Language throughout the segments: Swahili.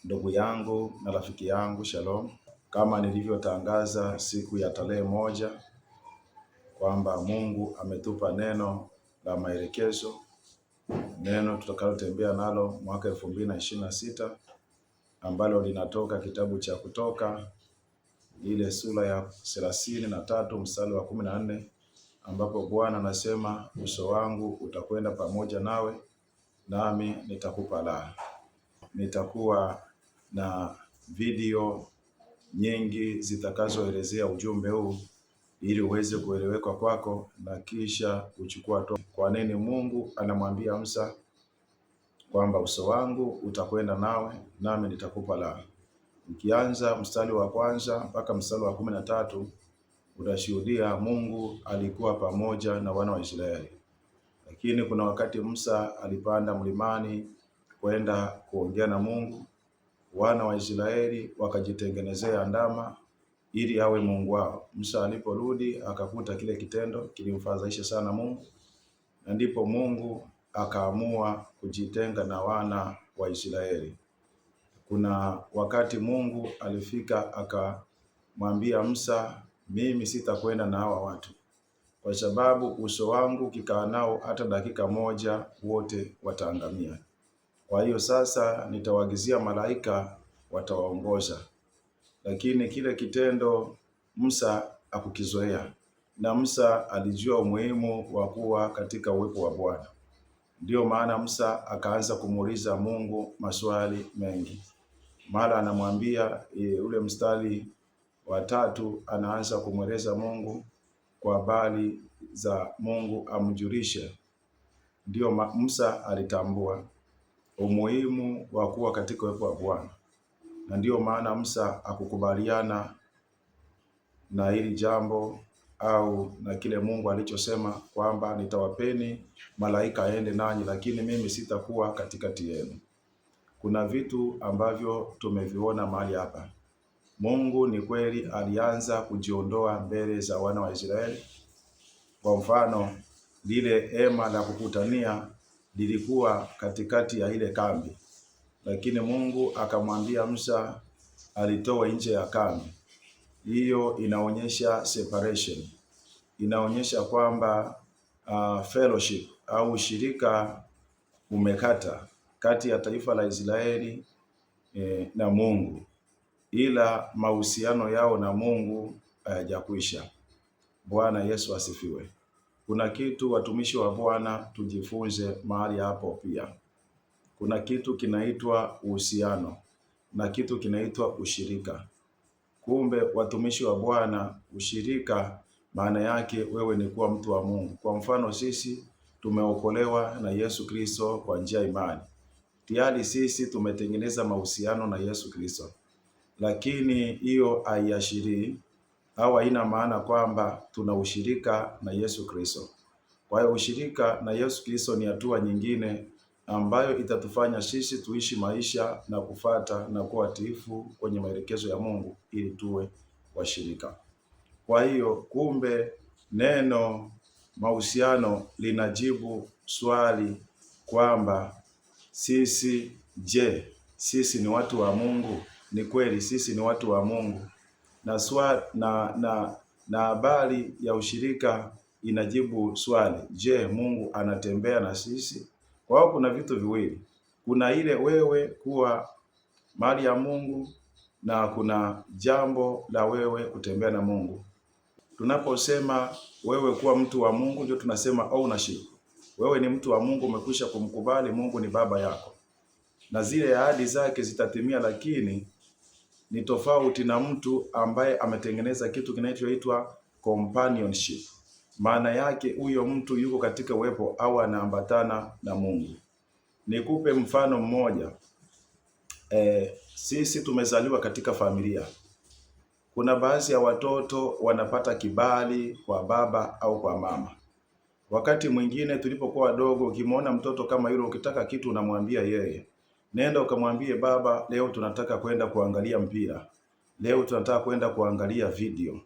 Ndugu yangu na rafiki yangu, shalom. Kama nilivyotangaza siku ya tarehe 1 kwamba Mungu ametupa neno la maelekezo, neno tutakalotembea nalo mwaka 2026 ambalo linatoka kitabu cha Kutoka ile sura ya 33 mstari wa 14, ambapo Bwana anasema, uso wangu utakwenda pamoja nawe, nami nitakupa raha. Nitakuwa na video nyingi zitakazoelezea ujumbe huu ili uweze kueleweka kwako, na kisha uchukua kwa nini Mungu anamwambia Musa kwamba uso wangu utakwenda nawe nami nitakupa raha. Ukianza mstari wa 1 mpaka mstari wa 13 utashuhudia Mungu alikuwa pamoja na wana wa Israeli. Lakini kuna wakati Musa alipanda mlimani kwenda kuongea na Mungu, wana wa Israeli wakajitengenezea ndama ili awe Mungu wao. Musa aliporudi akakuta kile kitendo kilimfadhaisha sana Mungu, na ndipo Mungu akaamua kujitenga na wana wa Israeli. Kuna wakati Mungu alifika akamwambia Musa, mimi sitakwenda na hawa watu, kwa sababu uso wangu ukikaa nao hata dakika moja wote wataangamia. Kwa hiyo sasa nitawaagizia malaika watawaongoza. Lakini kile kitendo Musa hakukizoea, na Musa alijua umuhimu wa kuwa katika uwepo wa Bwana. Ndiyo maana Musa akaanza kumuuliza Mungu maswali mengi. Mara anamwambia ule mstari wa 3 anaanza kumweleza Mungu kwa habari za Mungu amjulishe. Ndiyo Musa alitambua umuhimu wa kuwa katika uwepo wa Bwana, na ndiyo maana Musa akukubaliana na hili jambo au na kile Mungu alichosema kwamba nitawapeni malaika aende nanyi, lakini mimi sitakuwa katikati yenu. Kuna vitu ambavyo tumeviona mahali hapa. Mungu ni kweli alianza kujiondoa mbele za wana wa Israeli. Kwa mfano, lile hema la kukutania lilikuwa katikati ya ile kambi, lakini Mungu akamwambia Musa alitoa nje ya kambi. Hiyo inaonyesha separation, inaonyesha kwamba fellowship au ushirika umekata kati ya taifa la Israeli na Mungu, ila mahusiano yao na Mungu hayajakwisha. Bwana Yesu asifiwe. Kuna kitu watumishi wa Bwana tujifunze mahali hapo pia. Kuna kitu kinaitwa uhusiano na kitu kinaitwa ushirika. Kumbe watumishi wa Bwana, ushirika maana yake wewe ni kuwa mtu wa Mungu. Kwa mfano sisi tumeokolewa na Yesu Kristo kwa njia ya imani. Tayari sisi tumetengeneza mahusiano na Yesu Kristo. Lakini hiyo haiashirii au haina maana kwamba tuna ushirika na Yesu Kristo. Kwa hiyo ushirika na Yesu Kristo ni hatua nyingine ambayo itatufanya sisi tuishi maisha na kufata na kuwa watiifu kwenye maelekezo ya Mungu ili tuwe washirika. Kwa hiyo kumbe neno mahusiano linajibu swali kwamba sisi sisi ni watu wa Mungu? Ni kweli sisi ni watu wa Mungu. Na habari ya ushirika inajibu swali, je, Mungu anatembea na sisi? Kwa hiyo kuna vitu viwili. Kuna ile wewe kuwa mali ya Mungu na kuna jambo la wewe kutembea na Mungu. Tunaposema wewe kuwa mtu wa Mungu ndio tunasema ownership. Wewe ni mtu wa Mungu, umekwisha kumkubali Mungu ni baba yako, na zile ahadi zake zitatimia, lakini ni tofauti na mtu ambaye ametengeneza kitu kinachoitwa companionship. Maana yake huyo mtu yuko katika uwepo au anaambatana na Mungu. Nikupe mfano mmoja. Sisi tumezaliwa katika familia. Kuna baadhi ya watoto wanapata kibali kwa baba au kwa mama. Wakati mwingine tulipokuwa wadogo, ukimwona mtoto kama yule, ukitaka kitu unamwambia yeye, nenda ukamwambie baba, leo tunataka kwenda kuangalia mpira, leo tunataka kwenda kuangalia video.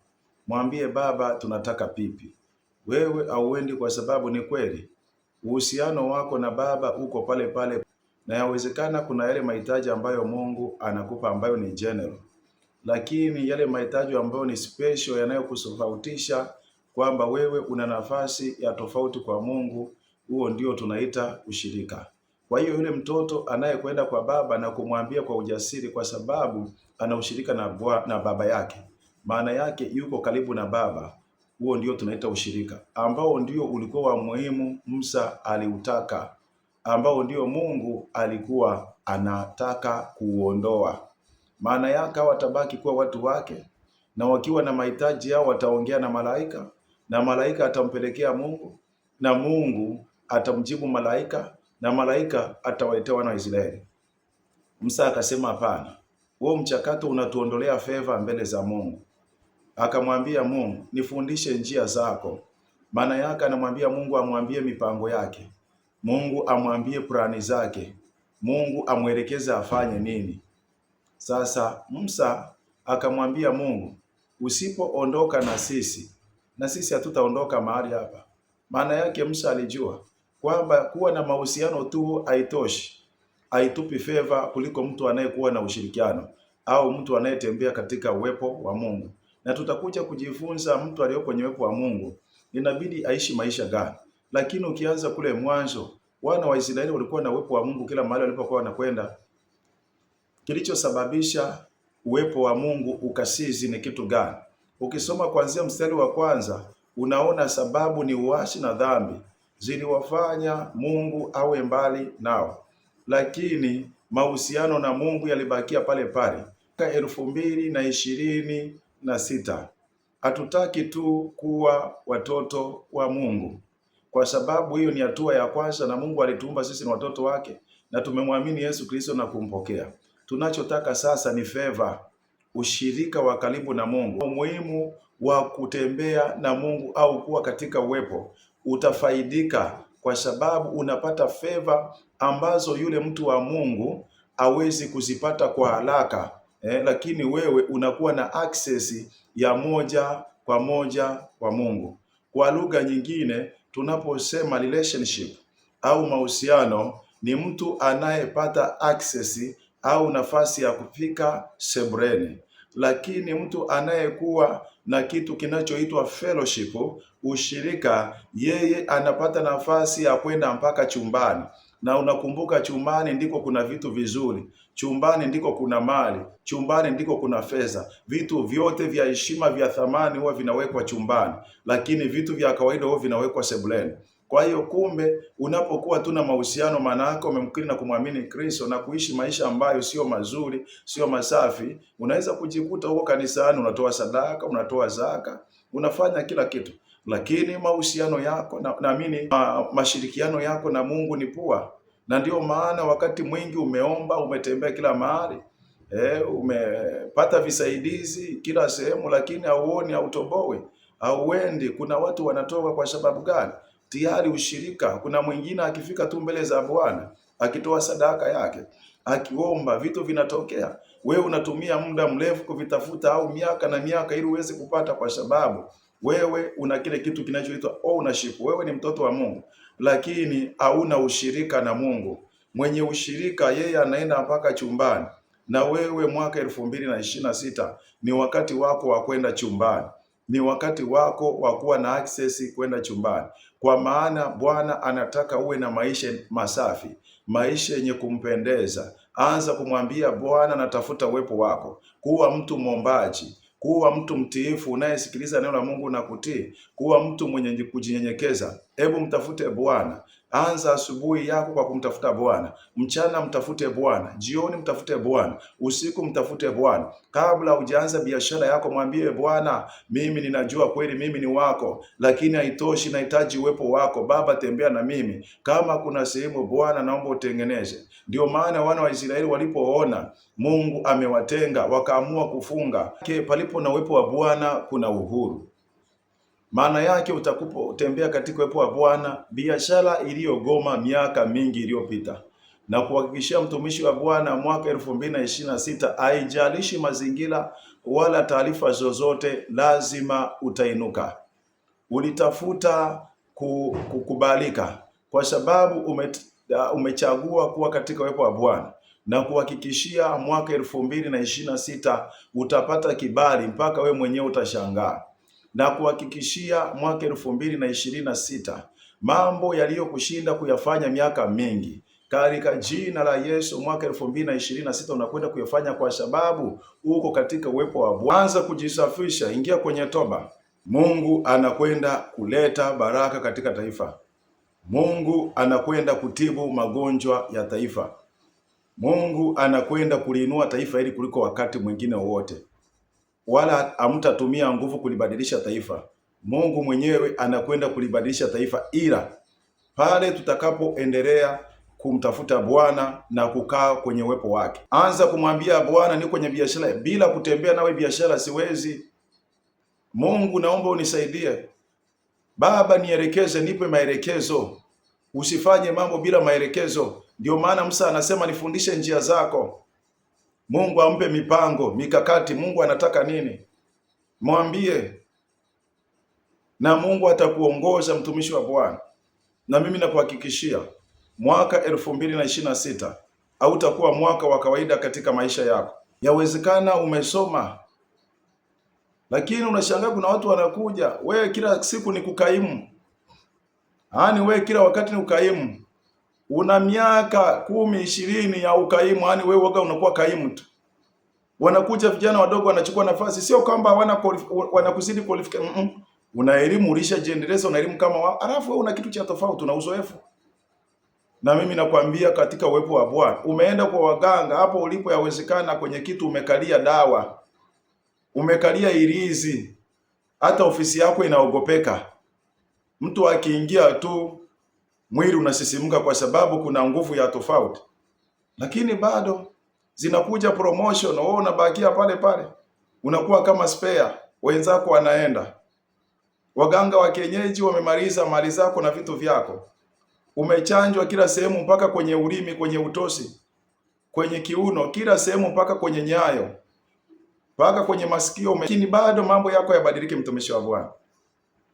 Mwambie baba tunataka pipi. Wewe hauendi kwa sababu ni kweli uhusiano wako na baba uko pale pale. na yawezekana kuna yale mahitaji ambayo Mungu anakupa ambayo ni general, lakini yale mahitaji ambayo ni special yanayokutofautisha kwamba wewe una nafasi ya tofauti kwa Mungu, huo ndio tunaita ushirika. Kwa hiyo yule mtoto anayekwenda kwa baba na kumwambia kwa ujasiri, kwa sababu ana ushirika na baba yake, maana yake yuko karibu na baba, huo ndio tunaita ushirika, ambao ndio ulikuwa wa muhimu Musa aliutaka, ambao ndio Mungu alikuwa anataka kuuondoa. Maana yake watabaki kuwa watu wake, na wakiwa na mahitaji yao wataongea na malaika, na malaika atampelekea Mungu, na Mungu atamjibu malaika, na malaika atawaletea wana wa Israeli. Musa akasema hapana, huo mchakato unatuondolea favor mbele za Mungu. Akamwambia Mungu, nifundishe njia zako. Maana yake anamwambia Mungu amwambie mipango yake, Mungu amwambie plani zake, Mungu amwelekeze afanye nini. Sasa Musa akamwambia Mungu, usipoondoka na sisi hatutaondoka mahali hapa. Maana yake Musa alijua kwamba kuwa na mahusiano tu haitoshi, haitupi favor kuliko mtu anayekuwa na ushirikiano au mtu anayetembea katika uwepo wa Mungu. Na tutakuja kujifunza mtu aliyo kwenye uwepo wa Mungu inabidi aishi maisha gani. Lakini ukianza kule mwanzo, wana wa Israeli walikuwa na uwepo wa Mungu kila mahali walipokuwa wanakwenda. Kilichosababisha uwepo wa Mungu ukasizi ni kitu gani? Ukisoma kuanzia mstari wa kwanza, unaona sababu ni uasi na dhambi ziliwafanya Mungu awe mbali nao, lakini mahusiano na Mungu yalibakia pale pale. 2026 hatutaki tu kuwa watoto wa Mungu, kwa sababu hiyo ni hatua ya kwanza, na Mungu alituumba sisi ni watoto wake, na tumemwamini Yesu Kristo na kumpokea. Tunachotaka sasa ni favor, ushirika wa karibu na Mungu. Umuhimu wa kutembea na Mungu au kuwa katika uwepo, utafaidika kwa sababu unapata favor ambazo yule mtu wa Mungu hawezi kuzipata kwa haraka, lakini wewe unakuwa na access ya moja kwa moja kwa Mungu. Kwa lugha nyingine, tunaposema relationship au mahusiano, ni mtu anayepata access au nafasi ya kufika sebuleni. Lakini mtu anayekuwa na kitu kinachoitwa fellowship, ushirika, yeye anapata nafasi ya kwenda mpaka chumbani. Na unakumbuka chumbani ndiko kuna vitu vizuri, chumbani ndiko kuna mali, chumbani ndiko kuna fedha. Vitu vyote vya heshima vya thamani huwa vinawekwa chumbani, lakini vitu vya kawaida huwa vinawekwa sebuleni. Kwa hiyo kumbe, unapokuwa tuna mahusiano, maana yake umemkiri na kumwamini Kristo na kuishi maisha ambayo sio mazuri, sio masafi, unaweza kujikuta huko kanisani unatoa sadaka, unatoa zaka, unafanya kila kitu, lakini mahusiano yako naamini mashirikiano yako na Mungu ni pua. Na ndio maana wakati mwingi umeomba, umetembea kila mahali, umepata visaidizi kila sehemu, lakini hauoni, hautobowi, hauendi. Kuna watu wanatoka kwa sababu gani? Tayari ushirika. Kuna mwingine akifika tu mbele za Bwana, akitoa sadaka yake, akiomba, vitu vinatokea. Wewe unatumia muda mrefu kuvitafuta au miaka na miaka ili uweze kupata, kwa sababu wewe una kile kitu kinachoitwa ownership. Wewe ni mtoto wa Mungu, lakini hauna ushirika na Mungu. Mwenye ushirika yeye anaenda mpaka chumbani, na wewe mwaka 2026 ni wakati wako wa kwenda chumbani. Ni wakati wako wa kuwa na access kwenda chumbani, kwa maana Bwana anataka uwe na maisha masafi, maisha yenye kumpendeza. Anza kumwambia Bwana, natafuta uwepo wako. Kuwa mtu mwombaji, kuwa mtu mtiifu unayesikiliza neno la Mungu na kutii, kuwa mtu mwenye kujinyenyekeza. Hebu mtafute Bwana. Anza asubuhi yako kwa kumtafuta Bwana, mchana mtafute Bwana, jioni mtafute Bwana, usiku mtafute Bwana. Kabla hujaanza biashara yako, mwambie Bwana, mimi ninajua kweli mimi ni wako, lakini haitoshi, nahitaji uwepo wako. Baba, tembea na mimi. Kama kuna sehemu Bwana, naomba utengeneze. Ndio maana wana wa Israeli walipoona Mungu amewatenga, wakaamua kufunga. Palipo na uwepo wa Bwana kuna uhuru. Maana yake utakapotembea katika uwepo wa Bwana, biashara iliyogoma miaka mingi iliyopita, na kuhakikishia mtumishi wa Bwana mwaka 2026, haijalishi mazingira wala taarifa zozote, lazima utainuka. Ulitafuta kukubalika kwa sababu umechagua kuwa katika uwepo wa Bwana, na kuhakikishia mwaka 2026 utapata kibali mpaka we mwenyewe utashangaa, na kuhakikishia mwaka 2026 mambo yaliyokushinda kuyafanya miaka mingi, katika jina la Yesu, mwaka 2026 unakwenda kuyafanya kwa sababu uko katika uwepo wa Bwana. Anza kujisafisha, ingia kwenye toba. Mungu anakwenda kuleta baraka katika taifa. Mungu anakwenda kutibu magonjwa ya taifa. Mungu anakwenda kuliinua taifa hili kuliko wakati mwingine wowote, wala hamtatumia nguvu kulibadilisha taifa. Mungu mwenyewe anakwenda kulibadilisha taifa, ila pale tutakapoendelea kumtafuta Bwana na kukaa kwenye uwepo wake. Anza kumwambia Bwana, ni kwenye biashara, bila kutembea nawe biashara siwezi. Mungu, naomba unisaidie. Baba, nielekeze, nipe maelekezo. Usifanye mambo bila maelekezo. Ndio maana Musa anasema nifundishe njia zako. Mungu ampe mipango, mikakati. Mungu anataka nini? Mwambie, na Mungu atakuongoza, mtumishi wa Bwana. Na mimi nakuhakikishia mwaka 2026 hautakuwa mwaka wa kawaida katika maisha yako. Yawezekana umesoma, lakini unashangaa kuna watu wanakuja, wewe kila siku ni kukaimu. Yaani wewe kila wakati ni ukaimu. Una miaka 10, 20 ya ukaimu, yaani wewe waga unakuwa kaimu tu. Wanakuja vijana wadogo wanachukua nafasi, sio kwamba wanakuzidi qualification. Una elimu, ulishajiendeleza, una elimu kama wao. Alafu wewe una kitu cha tofauti, una uzoefu. Na mimi nakwambia katika uwepo wa Bwana, umeenda kwa waganga, hapo ulipo yawezekana kwenye kitu umekalia dawa, umekalia ilizi, hata ofisi yako inaogopeka. Mtu akiingia tu mwili unasisimuka kwa sababu kuna nguvu ya tofauti. Lakini bado zinakuja promotion, wewe unabakia pale pale. Unakuwa kama spare, wenzako wanaenda. Waganga wa kienyeji wamemaliza mali zako na vitu vyako. Umechanjwa kila sehemu, mpaka kwenye ulimi, kwenye utosi, kwenye kiuno, kila sehemu, mpaka kwenye nyayo, mpaka kwenye masikio. Lakini bado mambo yako yabadilike, mtumishi wa Bwana.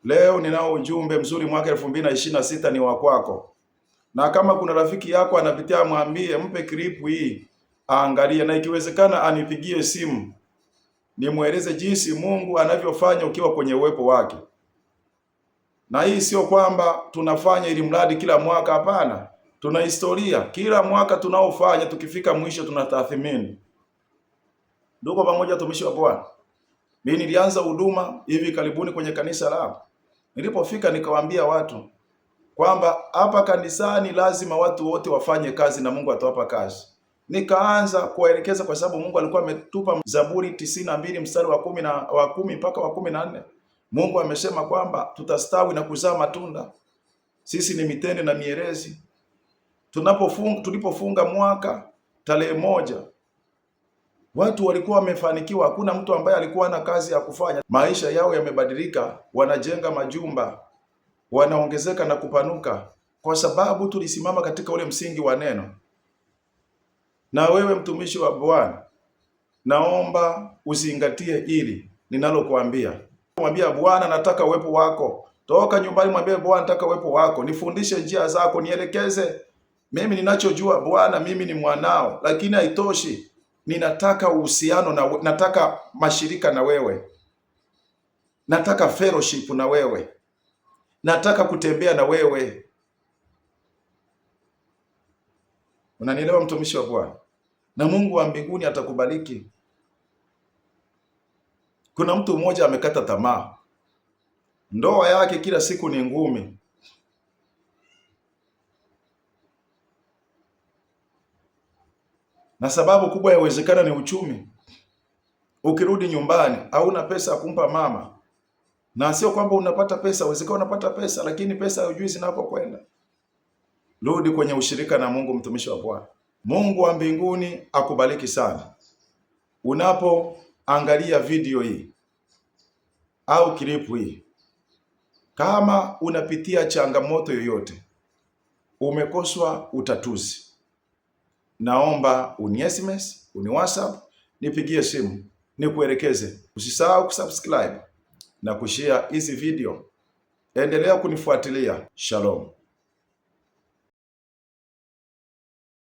Leo ninao ujumbe mzuri, mwaka 2026 ni wa kwako. Na kama kuna rafiki yako anapitia, mwambie, mpe clip hii aangalie, na ikiwezekana anipigie simu nimweleze jinsi Mungu anavyofanya ukiwa kwenye uwepo wake. Na hii sio kwamba tunafanya ili mradi kila mwaka, hapana. Tuna historia, kila mwaka tunaofanya, tukifika mwisho tunatathmini. Ndugu pamoja, tumishi wa Bwana, mimi nilianza huduma hivi karibuni kwenye kanisa lao. Nilipofika nikawaambia watu kwamba hapa kanisani lazima watu wote wafanye kazi na Mungu atawapa kazi. Nikaanza kuwaelekeza kwa sababu Mungu alikuwa ametupa Zaburi 92 mstari wa 10 mpaka wa 14. Mungu amesema kwamba tutastawi na kuzaa matunda. Sisi ni mitende na mierezi. Tulipofunga mwaka tarehe 1, watu walikuwa wamefanikiwa. Hakuna mtu ambaye alikuwa na kazi ya kufanya. Maisha yao yamebadilika, wanajenga majumba, wanaongezeka na kupanuka, kwa sababu tulisimama katika ule msingi wa neno. Na wewe mtumishi wa Bwana, naomba uzingatie hili ninalokuambia. Mwambie Bwana, nataka uwepo wako. Toka nyumbani, mwambie Bwana, nataka uwepo wako. Nifundishe njia zako, nielekeze. Mimi ninachojua Bwana, mimi ni mwanao, lakini haitoshi. Ninataka uhusiano na nataka mashirika na wewe. Nataka fellowship na wewe. Nataka kutembea na wewe. Unanielewa mtumishi wa Bwana? Na Mungu wa mbinguni atakubariki. Kuna mtu mmoja amekata tamaa. Ndoa yake kila siku ni ngumi. Na sababu kubwa yawezekana ni uchumi. Ukirudi nyumbani hauna pesa ya kumpa mama. Na sio kwamba unapata pesa, uwezekana unapata pesa, lakini pesa hujui zinapokwenda. Rudi kwenye ushirika na Mungu, mtumishi wa Bwana. Mungu wa mbinguni akubariki sana. Unapoangalia video hii au klipu hii, kama unapitia changamoto yoyote, umekoswa utatuzi, naomba uni SMS, uni WhatsApp, nipigie simu, nikuelekeze. Usisahau kusubscribe na kushare hizi video. Endelea kunifuatilia. Shalom.